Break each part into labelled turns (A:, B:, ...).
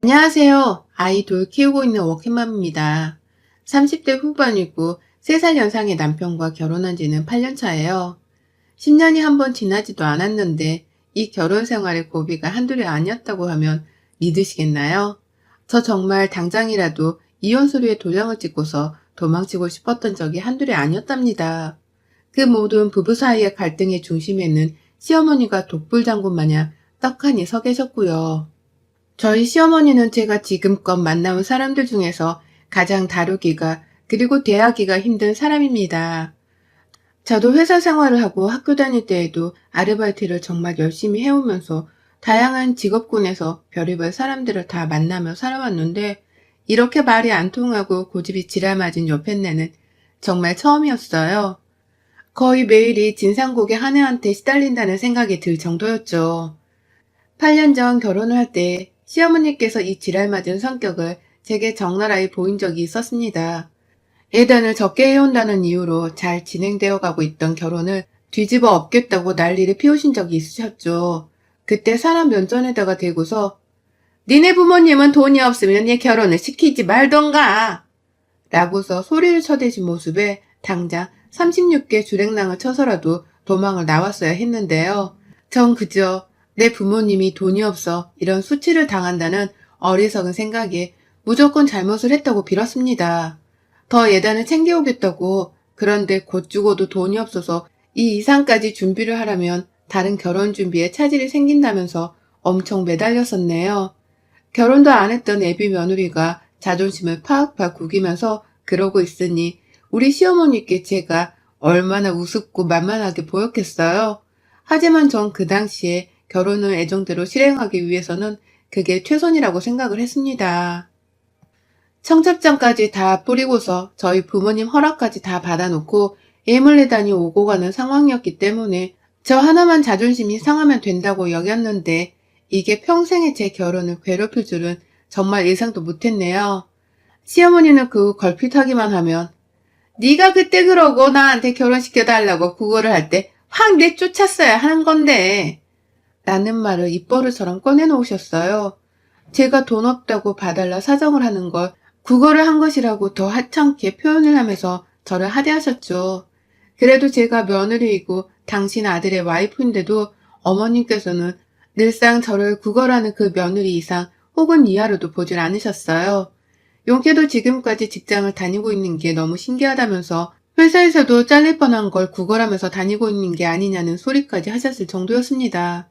A: 안녕하세요. 아이 둘 키우고 있는 워킹맘입니다. 30대 후반이고 3살 연상의 남편과 결혼한 지는 8년 차예요. 10년이 한 번 지나지도 않았는데 이 결혼 생활의 고비가 한둘이 아니었다고 하면 믿으시겠나요? 저 정말 당장이라도 이혼 서류에 도장을 찍고서 도망치고 싶었던 적이 한둘이 아니었답니다. 그 모든 부부 사이의 갈등의 중심에는 시어머니가 독불장군 마냥 떡하니 서 계셨고요. 저희 시어머니는 제가 지금껏 만나온 사람들 중에서 가장 다루기가 그리고 대하기가 힘든 사람입니다. 저도 회사 생활을 하고 학교 다닐 때에도 아르바이트를 정말 열심히 해오면서 다양한 직업군에서 별의별 사람들을 다 만나며 살아왔는데 이렇게 말이 안 통하고 고집이 지랄맞은 옆에내는 정말 처음이었어요. 거의 매일이 진상고개 한 해한테 시달린다는 생각이 들 정도였죠. 8년 전 결혼을 할 때 시어머니께서 이 지랄맞은 성격을 제게 적나라히 보인 적이 있었습니다. 예단을 적게 해온다는 이유로 잘 진행되어 가고 있던 결혼을 뒤집어 엎겠다고 난리를 피우신 적이 있으셨죠. 그때 사람 면전에다가 대고서 니네 부모님은 돈이 없으면 얘 결혼을 시키지 말던가 라고서 소리를 쳐대신 모습에 당장 36개 주랭랑을 쳐서라도 도망을 나왔어야 했는데요. 전 그저 내 부모님이 돈이 없어 이런 수치를 당한다는 어리석은 생각에 무조건 잘못을 했다고 빌었습니다. 더 예단을 챙겨오겠다고. 그런데 곧 죽어도 돈이 없어서 이 이상까지 준비를 하려면 다른 결혼 준비에 차질이 생긴다면서 엄청 매달렸었네요. 결혼도 안 했던 애비 며느리가 자존심을 팍팍 구기면서 그러고 있으니 우리 시어머니께 제가 얼마나 우습고 만만하게 보였겠어요. 하지만 전 그 당시에 결혼을 애정대로 실행하기 위해서는 그게 최선이라고 생각을 했습니다. 청첩장까지 다 뿌리고서 저희 부모님 허락까지 다 받아놓고 예물내단이 오고 가는 상황이었기 때문에 저 하나만 자존심이 상하면 된다고 여겼는데 이게 평생의 제 결혼을 괴롭힐 줄은 정말 예상도 못했네요. 시어머니는 그 걸핏하기만 하면 네가 그때 그러고 나한테 결혼시켜달라고 구걸을 할 때 확 내쫓았어야 하는 건데 라는 말을 입버릇처럼 꺼내놓으셨어요. 제가 돈 없다고 봐달라 사정을 하는 걸 구걸을 한 것이라고 더 하찮게 표현을 하면서 저를 하대하셨죠. 그래도 제가 며느리이고 당신 아들의 와이프인데도 어머님께서는 늘상 저를 구걸하는 그 며느리 이상 혹은 이하로도 보질 않으셨어요. 용케도 지금까지 직장을 다니고 있는 게 너무 신기하다면서 회사에서도 잘릴 뻔한 걸 구걸하면서 다니고 있는 게 아니냐는 소리까지 하셨을 정도였습니다.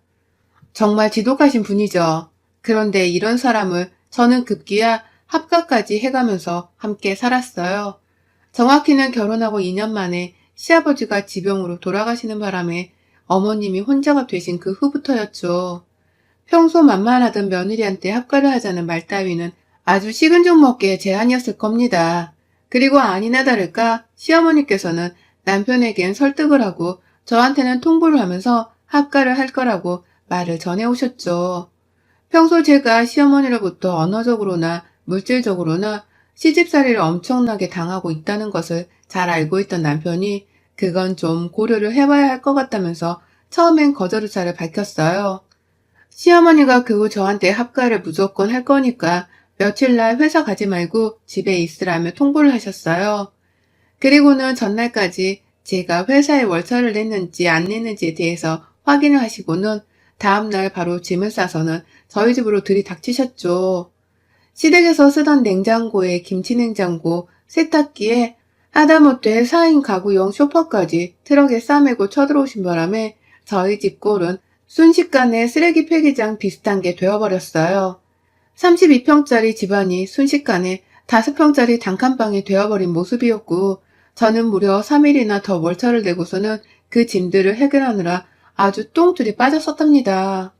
A: 정말 지독하신 분이죠. 그런데 이런 사람을 저는 급기야 합가까지 해가면서 함께 살았어요. 정확히는 결혼하고 2년 만에 시아버지가 지병으로 돌아가시는 바람에 어머님이 혼자가 되신 그 후부터였죠. 평소 만만하던 며느리한테 합가를 하자는 말 따위는 아주 식은 죽 먹기의 제안이었을 겁니다. 그리고 아니나 다를까 시어머니께서는 남편에겐 설득을 하고 저한테는 통보를 하면서 합가를 할 거라고 말을 전해오셨죠. 평소 제가 시어머니로부터 언어적으로나 물질적으로나 시집살이를 엄청나게 당하고 있다는 것을 잘 알고 있던 남편이 그건 좀 고려를 해봐야 할 것 같다면서 처음엔 거절 의사를 밝혔어요. 시어머니가 그 후 저한테 합가를 무조건 할 거니까 며칠날 회사 가지 말고 집에 있으라며 통보를 하셨어요. 그리고는 전날까지 제가 회사에 월차를 냈는지 안 냈는지에 대해서 확인을 하시고는 다음날 바로 짐을 싸서는 저희 집으로 들이닥치셨죠. 시댁에서 쓰던 냉장고에 김치냉장고, 세탁기에 하다못해 4인 가구용 소파까지 트럭에 싸매고 쳐들어오신 바람에 저희 집 꼴은 순식간에 쓰레기 폐기장 비슷한 게 되어버렸어요. 32평짜리 집안이 순식간에 5평짜리 단칸방이 되어버린 모습이었고 저는 무려 3일이나 더 월차를 내고서는 그 짐들을 해결하느라 아주 똥줄이 빠졌었답니다.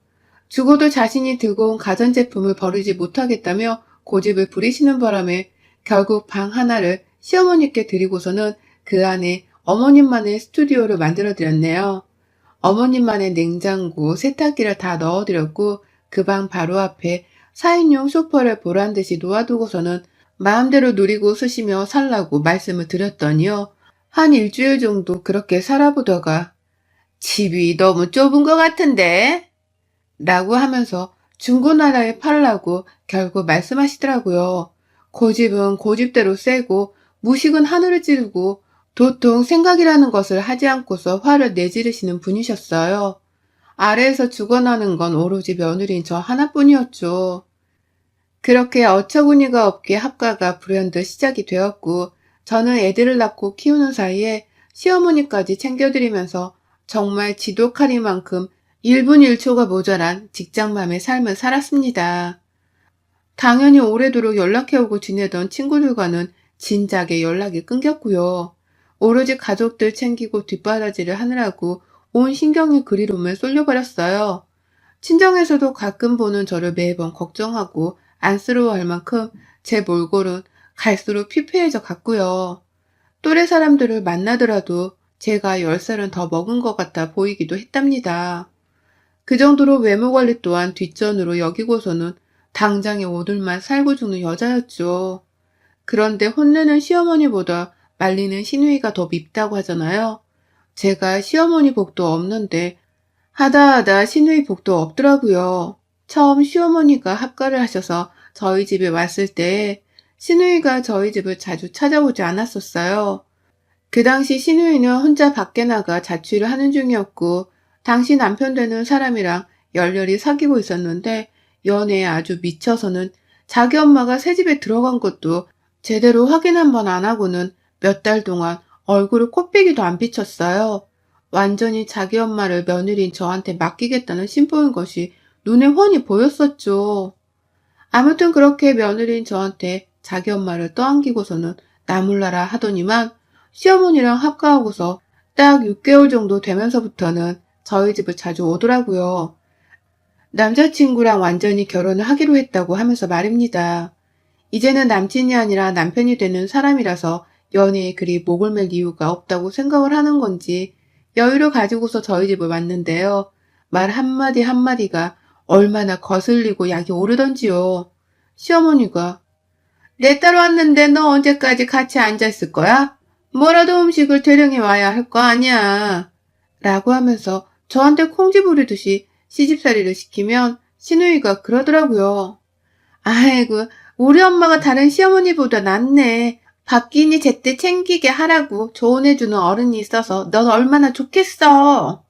A: 죽어도 자신이 들고 온 가전제품을 버리지 못하겠다며 고집을 부리시는 바람에 결국 방 하나를 시어머니께 드리고서는 그 안에 어머님만의 스튜디오를 만들어드렸네요. 어머님만의 냉장고, 세탁기를 다 넣어드렸고 그 방 바로 앞에 4인용 소파를 보란듯이 놓아두고서는 마음대로 누리고 쓰시며 살라고 말씀을 드렸더니요. 한 일주일 정도 그렇게 살아보다가 집이 너무 좁은 것 같은데? 라고 하면서 중고나라에 팔라고 결국 말씀하시더라고요. 고집은 고집대로 세고 무식은 하늘을 찌르고 도통 생각이라는 것을 하지 않고서 화를 내지르시는 분이셨어요. 아래에서 죽어나는 건 오로지 며느리인 저 하나뿐이었죠. 그렇게 어처구니가 없게 합가가 불현듯 시작이 되었고 저는 애들을 낳고 키우는 사이에 시어머니까지 챙겨드리면서 정말 지독하리만큼 1분 1초가 모자란 직장맘의 삶을 살았습니다. 당연히 오래도록 연락해오고 지내던 친구들과는 진작에 연락이 끊겼고요. 오로지 가족들 챙기고 뒷바라지를 하느라고 온 신경이 그리로만 쏠려버렸어요. 친정에서도 가끔 보는 저를 매번 걱정하고 안쓰러워할 만큼 제 몰골은 갈수록 피폐해져 갔고요. 또래 사람들을 만나더라도 제가 10살은 더 먹은 것 같아 보이기도 했답니다. 그 정도로 외모 관리 또한 뒷전으로 여기고서는 당장에 오늘만 살고 죽는 여자였죠. 그런데 혼내는 시어머니보다 말리는 시누이가 더 밉다고 하잖아요. 제가 시어머니 복도 없는데 하다 시누이 복도 없더라고요. 처음 시어머니가 합가를 하셔서 저희 집에 왔을 때 시누이가 저희 집을 자주 찾아오지 않았었어요. 그 당시 시누이는 혼자 밖에 나가 자취를 하는 중이었고 당시 남편 되는 사람이랑 열렬히 사귀고 있었는데 연애에 아주 미쳐서는 자기 엄마가 새 집에 들어간 것도 제대로 확인 한 번 안 하고는 몇 달 동안 얼굴을 코빼기도 안 비쳤어요. 완전히 자기 엄마를 며느리인 저한테 맡기겠다는 심보인 것이 눈에 훤히 보였었죠. 아무튼 그렇게 며느리인 저한테 자기 엄마를 떠안기고서는 나몰라라 하더니만 시어머니랑 합가하고서 딱 6개월 정도 되면서부터는 저희 집을 자주 오더라고요. 남자친구랑 완전히 결혼을 하기로 했다고 하면서 말입니다. 이제는 남친이 아니라 남편이 되는 사람이라서 연애에 그리 목을 맬 이유가 없다고 생각을 하는 건지 여유를 가지고서 저희 집을 왔는데요. 말 한마디 한마디가 얼마나 거슬리고 약이 오르던지요. 시어머니가 내 딸 왔는데 너 언제까지 같이 앉아있을 거야? 뭐라도 음식을 대령해 와야 할 거 아니야. 라고 하면서 저한테 콩쥐 부리듯이 시집살이를 시키면 시누이가 그러더라고요. 아이고, 우리 엄마가 다른 시어머니보다 낫네. 밥기니 제때 챙기게 하라고 조언해주는 어른이 있어서 넌 얼마나 좋겠어.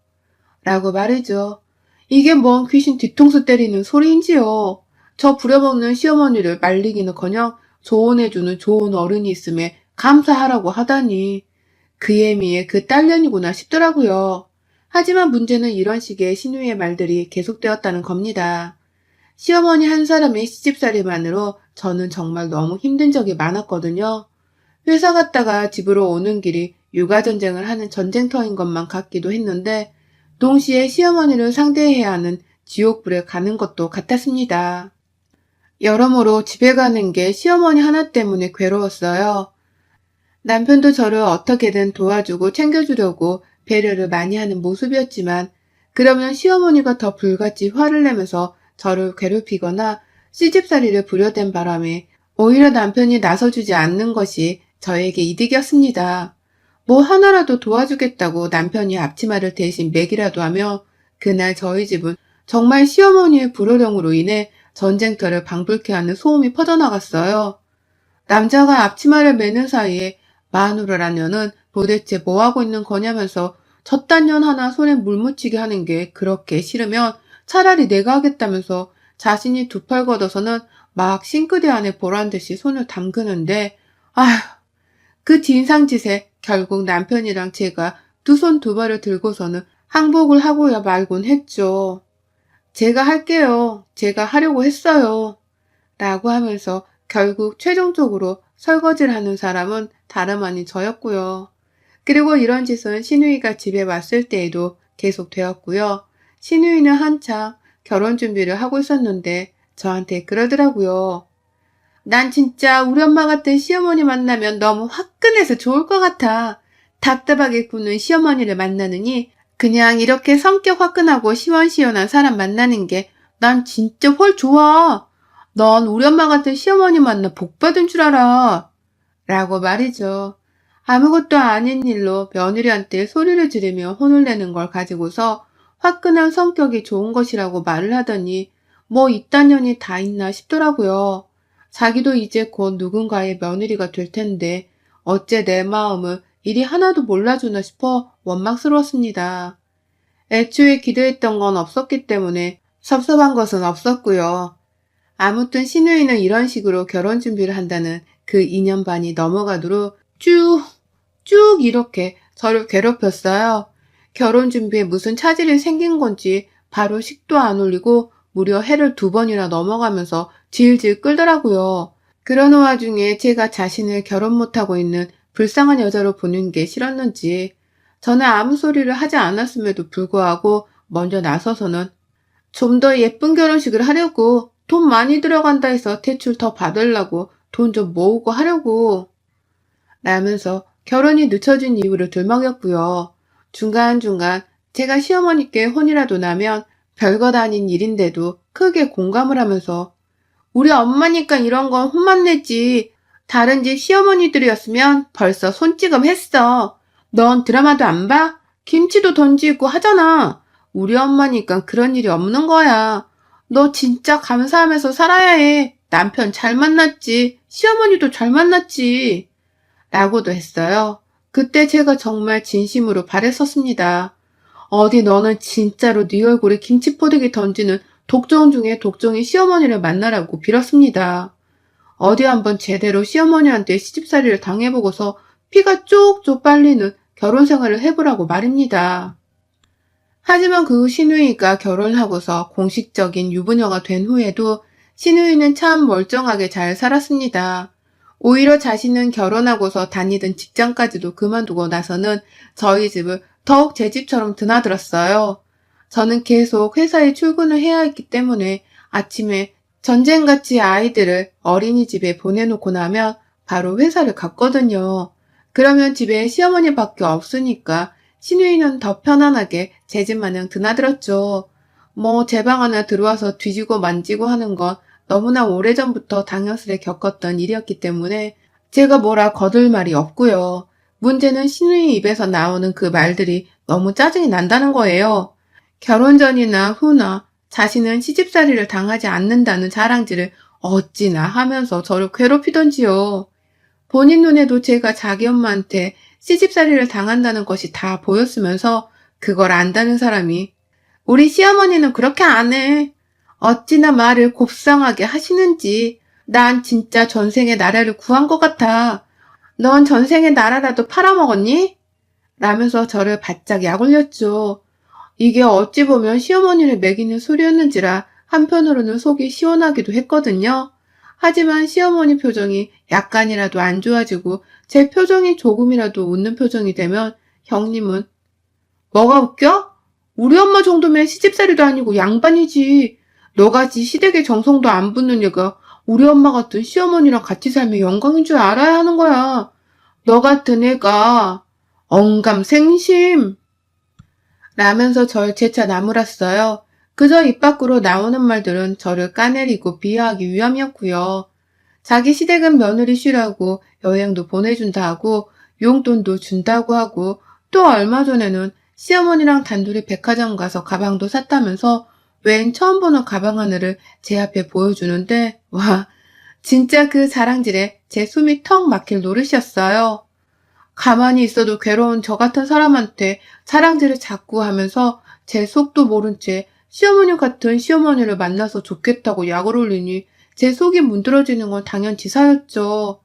A: 라고 말이죠. 이게 뭔 귀신 뒤통수 때리는 소리인지요. 저 부려먹는 시어머니를 말리기는커녕 조언해주는 좋은 어른이 있음에 감사하라고 하다니. 그 애미의 그 딸년이구나 싶더라고요. 하지만 문제는 이런 식의 시누이의 말들이 계속되었다는 겁니다. 시어머니 한 사람의 시집살이만으로 저는 정말 너무 힘든 적이 많았거든요. 회사 갔다가 집으로 오는 길이 육아전쟁을 하는 전쟁터인 것만 같기도 했는데 동시에 시어머니를 상대해야 하는 지옥불에 가는 것도 같았습니다. 여러모로 집에 가는 게 시어머니 하나 때문에 괴로웠어요. 남편도 저를 어떻게든 도와주고 챙겨주려고 배려를 많이 하는 모습이었지만 그러면 시어머니가 더 불같이 화를 내면서 저를 괴롭히거나 시집살이를 부려댄 바람에 오히려 남편이 나서주지 않는 것이 저에게 이득이었습니다. 뭐 하나라도 도와주겠다고 남편이 앞치마를 대신 매기라도 하며 그날 저희 집은 정말 시어머니의 불호령으로 인해 전쟁터를 방불케 하는 소음이 퍼져나갔어요. 남자가 앞치마를 매는 사이에 마누라라녀는 도대체 뭐하고 있는 거냐면서 젖단 년 하나 손에 물 묻히게 하는 게 그렇게 싫으면 차라리 내가 하겠다면서 자신이 두 팔 걷어서는 막 싱크대 안에 보란듯이 손을 담그는데 아휴 그 진상짓에 결국 남편이랑 제가 두 손 두 발을 들고서는 항복을 하고야 말곤 했죠. 제가 할게요. 제가 하려고 했어요. 라고 하면서 결국 최종적으로 설거지를 하는 사람은 다름 아닌 저였고요. 그리고 이런 짓은 시누이가 집에 왔을 때에도 계속 되었고요. 시누이는 한창 결혼 준비를 하고 있었는데 저한테 그러더라고요. 난 진짜 우리 엄마 같은 시어머니 만나면 너무 화끈해서 좋을 것 같아. 답답하게 구는 시어머니를 만나느니 그냥 이렇게 성격 화끈하고 시원시원한 사람 만나는 게 난 진짜 훨 좋아. 넌 우리 엄마 같은 시어머니 만나 복 받은 줄 알아. 라고 말이죠. 아무것도 아닌 일로 며느리한테 소리를 지르며 혼을 내는 걸 가지고서 화끈한 성격이 좋은 것이라고 말을 하더니 뭐 이딴 년이 다 있나 싶더라고요. 자기도 이제 곧 누군가의 며느리가 될 텐데 어째 내 마음을 이리 하나도 몰라주나 싶어 원망스러웠습니다. 애초에 기대했던 건 없었기 때문에 섭섭한 것은 없었고요. 아무튼 신우이는 이런 식으로 결혼 준비를 한다는 그 2년 반이 넘어가도록 쭉 이렇게 저를 괴롭혔어요. 결혼 준비에 무슨 차질이 생긴 건지 바로 식도 안 올리고 무려 해를 2번이나 넘어가면서 질질 끌더라고요. 그러는 와중에 제가 자신을 결혼 못하고 있는 불쌍한 여자로 보는 게 싫었는지 저는 아무 소리를 하지 않았음에도 불구하고 먼저 나서서는 좀 더 예쁜 결혼식을 하려고 돈 많이 들어간다 해서 대출 더 받으려고 돈 좀 모으고 하려고 라면서 결혼이 늦춰진 이유를 들먹였고요. 중간중간 제가 시어머니께 혼이라도 나면 별것 아닌 일인데도 크게 공감을 하면서 우리 엄마니까 이런 건 혼만 내지 다른 집 시어머니들이었으면 벌써 손찌검 했어. 넌 드라마도 안 봐? 김치도 던지고 하잖아. 우리 엄마니까 그런 일이 없는 거야. 너 진짜 감사하면서 살아야 해. 남편 잘 만났지. 시어머니도 잘 만났지. 라고도 했어요. 그때 제가 정말 진심으로 바랬었습니다. 어디 너는 진짜로 네 얼굴에 김치포대기 던지는 독종 중에 독종이 시어머니를 만나라고 빌었습니다. 어디 한번 제대로 시어머니한테 시집살이를 당해보고서 피가 쪽쪽 빨리는 결혼 생활을 해보라고 말입니다. 하지만 그 후 신우이가 결혼을 하고서 공식적인 유부녀가 된 후에도 신우이는 참 멀쩡하게 잘 살았습니다. 오히려 자신은 결혼하고서 다니던 직장까지도 그만두고 나서는 저희 집을 더욱 제 집처럼 드나들었어요. 저는 계속 회사에 출근을 해야 했기 때문에 아침에 전쟁같이 아이들을 어린이집에 보내놓고 나면 바로 회사를 갔거든요. 그러면 집에 시어머니밖에 없으니까 신우이는 더 편안하게 제 집 마냥 드나들었죠. 뭐 제 방 하나 들어와서 뒤지고 만지고 하는 건 너무나 오래전부터 당연스레 겪었던 일이었기 때문에 제가 뭐라 거들 말이 없고요. 문제는 신우이 입에서 나오는 그 말들이 너무 짜증이 난다는 거예요. 결혼 전이나 후나 자신은 시집살이를 당하지 않는다는 자랑질을 어찌나 하면서 저를 괴롭히던지요. 본인 눈에도 제가 자기 엄마한테 시집살이를 당한다는 것이 다 보였으면서 그걸 안다는 사람이 우리 시어머니는 그렇게 안 해. 어찌나 말을 곱상하게 하시는지 난 진짜 전생에 나라를 구한 것 같아. 넌 전생에 나라라도 팔아먹었니? 라면서 저를 바짝 약올렸죠. 이게 어찌 보면 시어머니를 매기는 소리였는지라 한편으로는 속이 시원하기도 했거든요. 하지만 시어머니 표정이 약간이라도 안 좋아지고 제 표정이 조금이라도 웃는 표정이 되면 형님은 뭐가 웃겨? 우리 엄마 정도면 시집살이도 아니고 양반이지. 너같이 시댁의 정성도 안 붙는 얘가 우리 엄마 같은 시어머니랑 같이 살면 영광인 줄 알아야 하는 거야. 너 같은 애가 언감생심 라면서 절 재차 나무랐어요. 그저 입 밖으로 나오는 말들은 저를 까내리고 비하하기 위함이었고요. 자기 시댁은 며느리 쉬라고 여행도 보내준다 하고 용돈도 준다고 하고 또 얼마 전에는 시어머니랑 단둘이 백화점 가서 가방도 샀다면서 웬 처음 보는 가방 하나를 제 앞에 보여주는데 와 진짜 그 자랑질에 제 숨이 턱 막힐 노릇이었어요. 가만히 있어도 괴로운 저 같은 사람한테 자랑질을 자꾸 하면서 제 속도 모른 채 시어머니 같은 시어머니를 만나서 좋겠다고 약을 올리니 제 속이 문드러지는 건 당연지사였죠.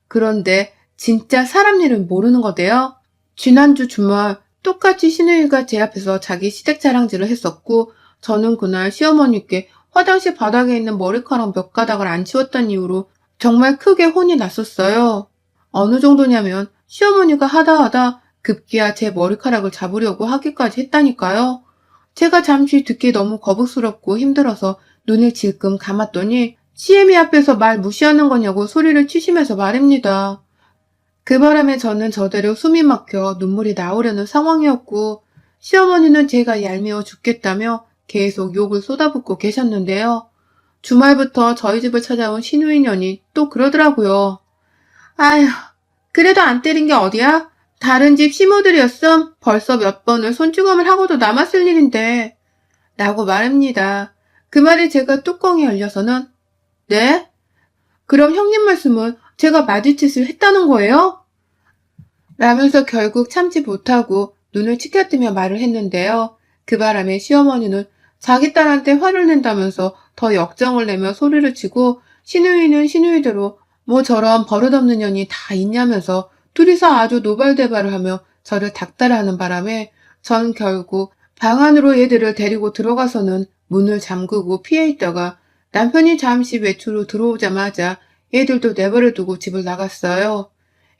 A: 그런데 진짜 사람 일은 모르는 거대요. 지난주 주말 똑같이 신우이가 제 앞에서 자기 시댁 자랑질을 했었고 저는 그날 시어머니께 화장실 바닥에 있는 머리카락 몇 가닥을 안 치웠던 이유로 정말 크게 혼이 났었어요. 어느 정도냐면 시어머니가 하다 급기야 제 머리카락을 잡으려고 하기까지 했다니까요. 제가 잠시 듣기 너무 거북스럽고 힘들어서 눈을 질끔 감았더니 시애미 앞에서 말 무시하는 거냐고 소리를 치시면서 말입니다. 그 바람에 저는 저대로 숨이 막혀 눈물이 나오려는 상황이었고 시어머니는 제가 얄미워 죽겠다며 계속 욕을 쏟아붓고 계셨는데요. 주말부터 저희 집을 찾아온 신우이년이 또 그러더라고요. 아휴, 그래도 안 때린 게 어디야? 다른 집 시모들이었음 벌써 몇 번을 손찌검을 하고도 남았을 일인데 라고 말합니다. 그 말에 제가 뚜껑이 열려서는 네? 그럼 형님 말씀은 제가 마주짓을 했다는 거예요? 라면서 결국 참지 못하고 눈을 치켜뜨며 말을 했는데요. 그 바람에 시어머니는 자기 딸한테 화를 낸다면서 더 역정을 내며 소리를 치고 시누이는 시누이대로 뭐 저런 버릇없는 년이 다 있냐면서 둘이서 아주 노발대발을 하며 저를 닥달하는 바람에 전 결국 방 안으로 애들을 데리고 들어가서는 문을 잠그고 피해 있다가 남편이 잠시 외출로 들어오자마자 애들도 내버려 두고 집을 나갔어요.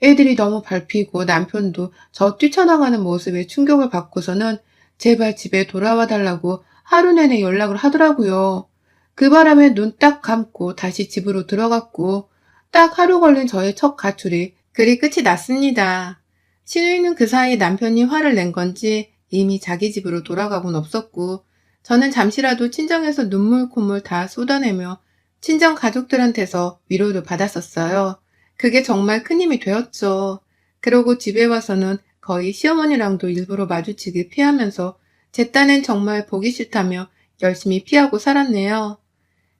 A: 애들이 너무 밟히고 남편도 저 뛰쳐나가는 모습에 충격을 받고서는 제발 집에 돌아와 달라고 하루 내내 연락을 하더라고요. 그 바람에 눈 딱 감고 다시 집으로 들어갔고 딱 하루 걸린 저의 첫 가출이 그리 끝이 났습니다. 신우이는 그 사이 남편이 화를 낸 건지 이미 자기 집으로 돌아가곤 없었고 저는 잠시라도 친정에서 눈물 콧물 다 쏟아내며 친정 가족들한테서 위로를 받았었어요. 그게 정말 큰 힘이 되었죠. 그러고 집에 와서는 거의 시어머니랑도 일부러 마주치길 피하면서 제 딴엔 정말 보기 싫다며 열심히 피하고 살았네요.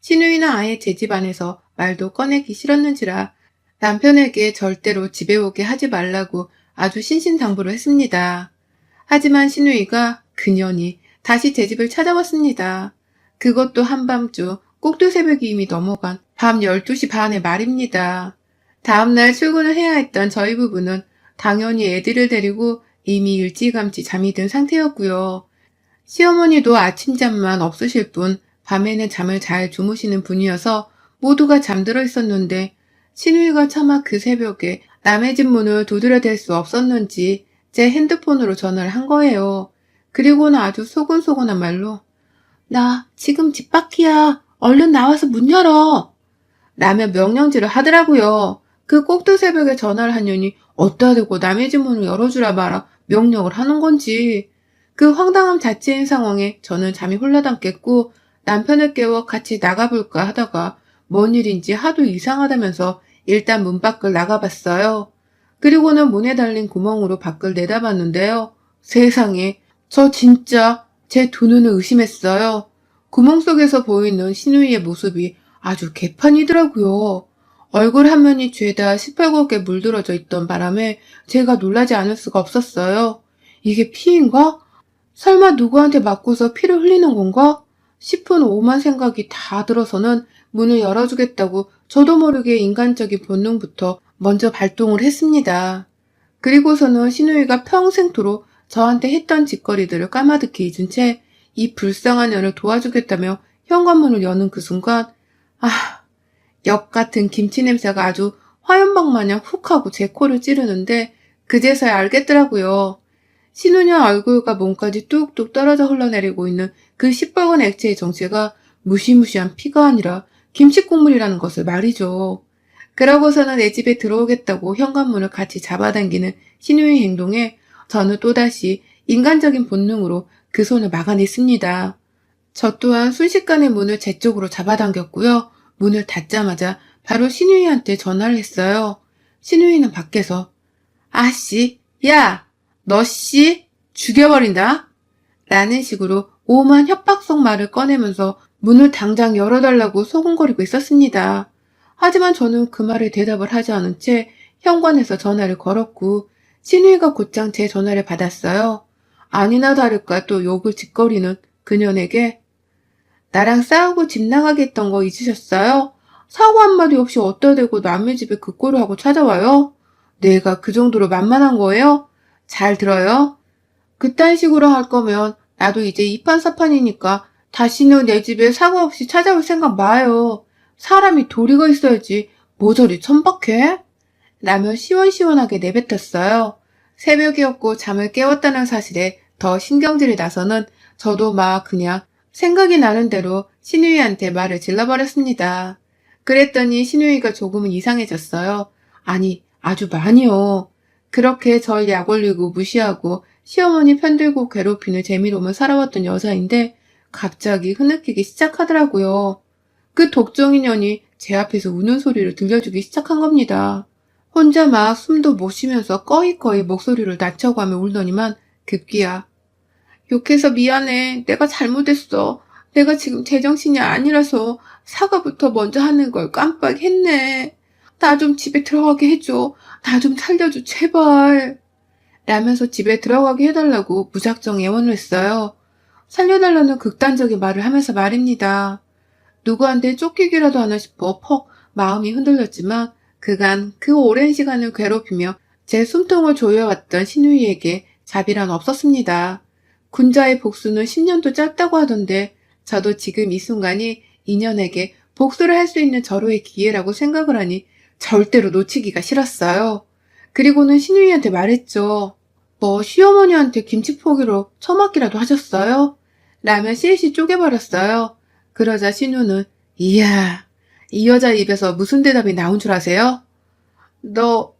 A: 시누이는 아예 제 집 안에서 말도 꺼내기 싫었는지라 남편에게 절대로 집에 오게 하지 말라고 아주 신신당부를 했습니다. 하지만 시누이가 그년이 다시 제 집을 찾아왔습니다. 그것도 한밤중 꼭두 새벽이 이미 넘어간 밤 12시 반의 말입니다. 다음날 출근을 해야 했던 저희 부부는 당연히 애들을 데리고 이미 일찌감치 잠이 든 상태였고요. 시어머니도 아침잠만 없으실 뿐 밤에는 잠을 잘 주무시는 분이어서 모두가 잠들어 있었는데 시누이가 차마 그 새벽에 남의 집 문을 두드려댈 수 없었는지 제 핸드폰으로 전화를 한 거예요. 그리고는 아주 소곤소곤한 말로 나 지금 집 밖이야. 얼른 나와서 문 열어. 라며 명령질을 하더라고요. 그 꼭두 새벽에 전화를 한 년이 어디다 대고 남의 집 문을 열어주라 마라 명령을 하는 건지. 그 황당함 자체인 상황에 저는 잠이 홀라당겼고 남편을 깨워 같이 나가볼까 하다가 뭔 일인지 하도 이상하다면서 일단 문 밖을 나가봤어요. 그리고는 문에 달린 구멍으로 밖을 내다봤는데요. 세상에, 저 진짜 제 두 눈을 의심했어요. 구멍 속에서 보이는 시누이의 모습이 아주 개판이더라고요. 얼굴 한 면이 죄다 시뻘겋게 물들어져 있던 바람에 제가 놀라지 않을 수가 없었어요. 이게 피인가? 설마 누구한테 맞고서 피를 흘리는 건가? 싶은 오만 생각이 다 들어서는 문을 열어주겠다고 저도 모르게 인간적인 본능부터 먼저 발동을 했습니다. 그리고서는 시누이가 평생토록 저한테 했던 짓거리들을 까마득히 잊은 채 이 불쌍한 년을 도와주겠다며 현관문을 여는 그 순간 역 같은 김치 냄새가 아주 화염방 마냥 훅 하고 제 코를 찌르는데 그제서야 알겠더라고요. 신우년 얼굴과 몸까지 뚝뚝 떨어져 흘러내리고 있는 그 시뻘건 액체의 정체가 무시무시한 피가 아니라 김치국물이라는 것을 말이죠. 그러고서는 내 집에 들어오겠다고 현관문을 같이 잡아당기는 신우의 행동에 저는 또다시 인간적인 본능으로 그 손을 막아냈습니다. 저 또한 순식간에 문을 제 쪽으로 잡아당겼고요. 문을 닫자마자 바로 신우이한테 전화를 했어요. 신우이는 밖에서 아씨, 야, 너 씨, 죽여버린다. 라는 식으로 오만 협박성 말을 꺼내면서 문을 당장 열어달라고 소곤거리고 있었습니다. 하지만 저는 그 말에 대답을 하지 않은 채 현관에서 전화를 걸었고 신우이가 곧장 제 전화를 받았어요. 아니나 다를까 또 욕을 짓거리는 그년에게 나랑 싸우고 집 나가게 했던 거 잊으셨어요? 사고 한마디 없이 어디다 대고 남의 집에 그 꼴을 하고 찾아와요? 내가 그 정도로 만만한 거예요? 잘 들어요? 그딴 식으로 할 거면 나도 이제 이판사판이니까 다시는 내 집에 사고 없이 찾아올 생각 마요. 사람이 도리가 있어야지 뭐 저리 천박해? 라며 시원시원하게 내뱉었어요. 새벽이었고 잠을 깨웠다는 사실에 더 신경질이 나서는 저도 막 그냥 생각이 나는 대로 신우이한테 말을 질러버렸습니다. 그랬더니 신우이가 조금은 이상해졌어요. 아니, 아주 많이요. 그렇게 절 약올리고 무시하고 시어머니 편들고 괴롭히는 재미로만 살아왔던 여자인데 갑자기 흐느끼기 시작하더라고요. 그 독종이 년이 제 앞에서 우는 소리를 들려주기 시작한 겁니다. 혼자 막 숨도 못 쉬면서 꺼이꺼이 목소리를 낮춰가며 울더니만 급기야 욕해서 미안해. 내가 잘못했어. 내가 지금 제정신이 아니라서 사과부터 먼저 하는 걸 깜빡했네. 나 좀 집에 들어가게 해줘. 나 좀 살려줘, 제발. 라면서 집에 들어가게 해달라고 무작정 애원을 했어요. 살려달라는 극단적인 말을 하면서 말입니다. 누구한테 쫓기기라도 하나 싶어 퍽 마음이 흔들렸지만 그간 그 오랜 시간을 괴롭히며 제 숨통을 조여왔던 신우이에게 자비란 없었습니다. 군자의 복수는 10년도 짧다고 하던데 저도 지금 이 순간이 인연에게 복수를 할 수 있는 절호의 기회라고 생각을 하니 절대로 놓치기가 싫었어요. 그리고는 신우이한테 말했죠. 뭐 시어머니한테 김치포기로 처맞기라도 하셨어요? 라며 씨앗이 쪼개버렸어요. 그러자 신우는 이야, 이 여자 입에서 무슨 대답이 나온 줄 아세요? 너?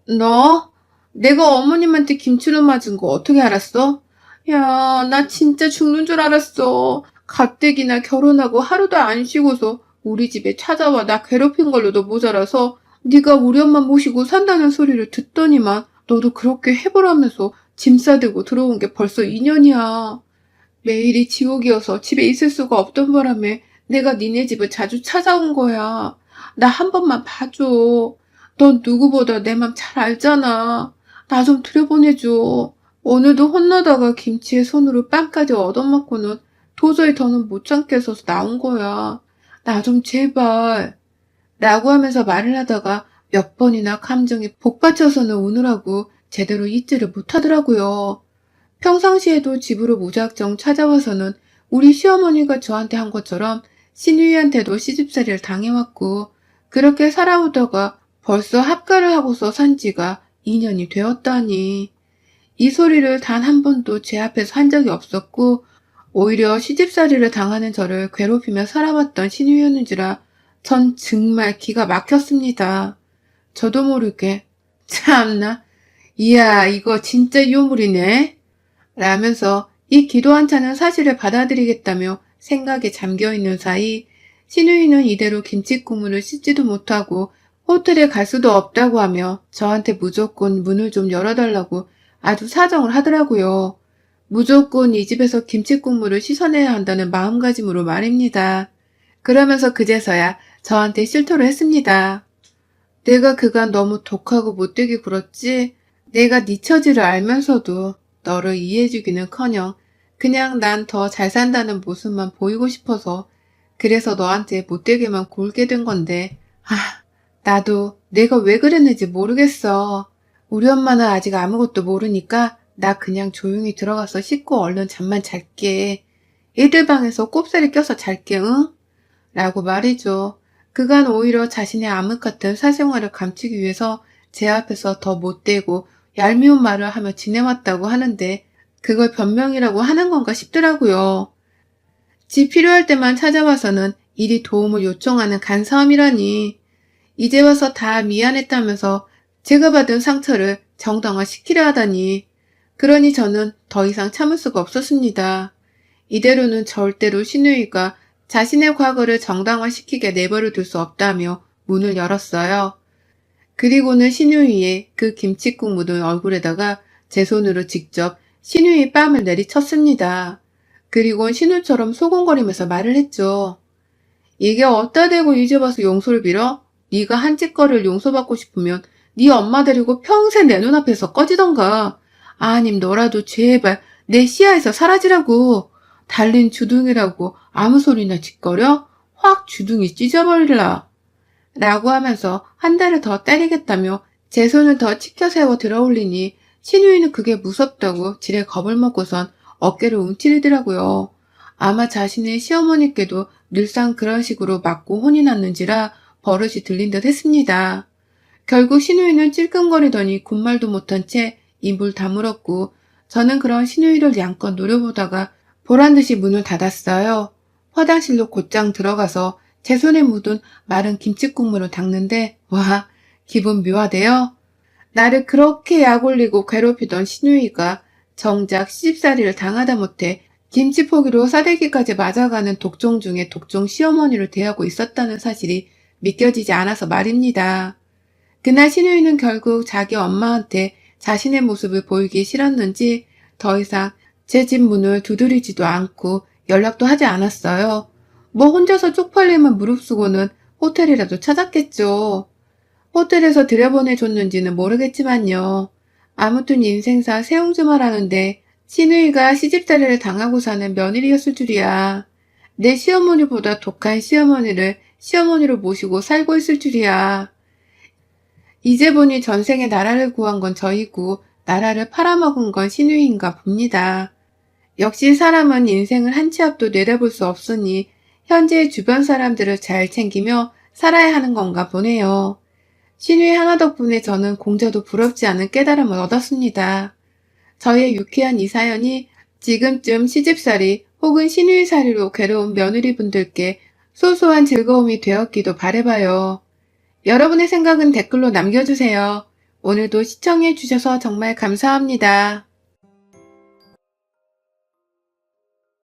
A: 내가 어머님한테 김치를 맞은 거 어떻게 알았어? 야, 나 진짜 죽는 줄 알았어. 가뜩이나 결혼하고 하루도 안 쉬고서 우리 집에 찾아와 나 괴롭힌 걸로도 모자라서 네가 우리 엄마 모시고 산다는 소리를 듣더니만 너도 그렇게 해보라면서 짐 싸들고 들어온 게 벌써 2년이야. 매일이 지옥이어서 집에 있을 수가 없던 바람에 내가 니네 집을 자주 찾아온 거야. 나 한 번만 봐줘. 넌 누구보다 내 맘 잘 알잖아. 나 좀 들여보내줘. 오늘도 혼나다가 김치에 손으로 빵까지 얻어맞고는 도저히 더는 못 참겠어서 나온 거야. 나 좀 제발. 라고 하면서 말을 하다가 몇 번이나 감정이 복받쳐서는 우느라고 제대로 잊지를 못하더라고요. 평상시에도 집으로 무작정 찾아와서는 우리 시어머니가 저한테 한 것처럼 신우이한테도 시집살이를 당해왔고 그렇게 살아오다가 벌써 합가를 하고서 산 지가 2년이 되었다니. 이 소리를 단 한 번도 제 앞에서 한 적이 없었고 오히려 시집살이를 당하는 저를 괴롭히며 살아왔던 신우이였는지라 전 정말 기가 막혔습니다. 저도 모르게 참나 이야 이거 진짜 유물이네 라면서 이 기도 한차는 사실을 받아들이겠다며 생각에 잠겨있는 사이 신우이는 이대로 김치국물을 씻지도 못하고 호텔에 갈 수도 없다고 하며 저한테 무조건 문을 좀 열어달라고 아주 사정을 하더라고요. 무조건 이 집에서 김치국물을 씻어내야 한다는 마음가짐으로 말입니다. 그러면서 그제서야 저한테 실토를 했습니다. 내가 그간 너무 독하고 못되게 굴었지 내가 네 처지를 알면서도 너를 이해해주기는커녕 그냥 난 더 잘 산다는 모습만 보이고 싶어서 그래서 너한테 못되게만 굴게 된 건데 나도 내가 왜 그랬는지 모르겠어. 우리 엄마는 아직 아무것도 모르니까 나 그냥 조용히 들어가서 씻고 얼른 잠만 잘게. 애들 방에서 꼽사리 껴서 잘게 응? 라고 말이죠. 그간 오히려 자신의 암흑 같은 사생활을 감추기 위해서 제 앞에서 더 못되고 얄미운 말을 하며 지내왔다고 하는데 그걸 변명이라고 하는 건가 싶더라고요. 집 필요할 때만 찾아와서는 이리 도움을 요청하는 간사함이라니. 이제 와서 다 미안했다면서 제가 받은 상처를 정당화시키려 하다니. 그러니 저는 더 이상 참을 수가 없었습니다. 이대로는 절대로 신우이가 자신의 과거를 정당화시키게 내버려 둘 수 없다며 문을 열었어요. 그리고는 신우이의 그 김칫국 묻은 얼굴에다가 제 손으로 직접 신우이 뺨을 내리쳤습니다. 그리곤 신우처럼 소곤거리면서 말을 했죠. 이게 어따 대고 이제 와서 용서를 빌어? 네가 한 짓거리를 용서받고 싶으면 네 엄마 데리고 평생 내 눈앞에서 꺼지던가. 아님 너라도 제발 내 시야에서 사라지라고. 달린 주둥이라고 아무 소리나 짓거려? 확 주둥이 찢어버릴라. 라고 하면서 한 달을 더 때리겠다며 제 손을 더 치켜 세워 들어올리니 신우이는 그게 무섭다고 지레 겁을 먹고선 어깨를 움츠리더라고요. 아마 자신의 시어머니께도 늘상 그런 식으로 맞고 혼이 났는지라 버릇이 들린 듯 했습니다. 결국 신우이는 찔끔거리더니 군말도 못한 채 입을 다물었고 저는 그런 신우이를 양껏 노려보다가 보란듯이 문을 닫았어요. 화장실로 곧장 들어가서 제 손에 묻은 마른 김칫국물을 닦는데 와 기분 묘하대요. 나를 그렇게 약올리고 괴롭히던 신우이가 정작 시집살이를 당하다 못해 김치포기로 싸대기까지 맞아가는 독종 중에 독종 시어머니를 대하고 있었다는 사실이 믿겨지지 않아서 말입니다. 그날 신우이는 결국 자기 엄마한테 자신의 모습을 보이기 싫었는지 더 이상 제 집 문을 두드리지도 않고 연락도 하지 않았어요. 뭐 혼자서 쪽팔림을 무릅쓰고는 호텔이라도 찾았겠죠. 호텔에서 들여보내줬는지는 모르겠지만요. 아무튼 인생사 세옹주마라는데 시누이가 시집살이를 당하고 사는 며느리였을 줄이야. 내 시어머니보다 독한 시어머니를 시어머니로 모시고 살고 있을 줄이야. 이제 보니 전생에 나라를 구한 건 저이고 나라를 팔아먹은 건 시누이인가 봅니다. 역시 사람은 인생을 한 치 앞도 내다볼 수 없으니 현재의 주변 사람들을 잘 챙기며 살아야 하는 건가 보네요. 시누이 하나 덕분에 저는 공자도 부럽지 않은 깨달음을 얻었습니다. 저의 유쾌한 이 사연이 지금쯤 시집살이 혹은 시누이살이로 괴로운 며느리분들께 소소한 즐거움이 되었기도 바라봐요. 여러분의 생각은 댓글로 남겨주세요. 오늘도 시청해주셔서 정말 감사합니다.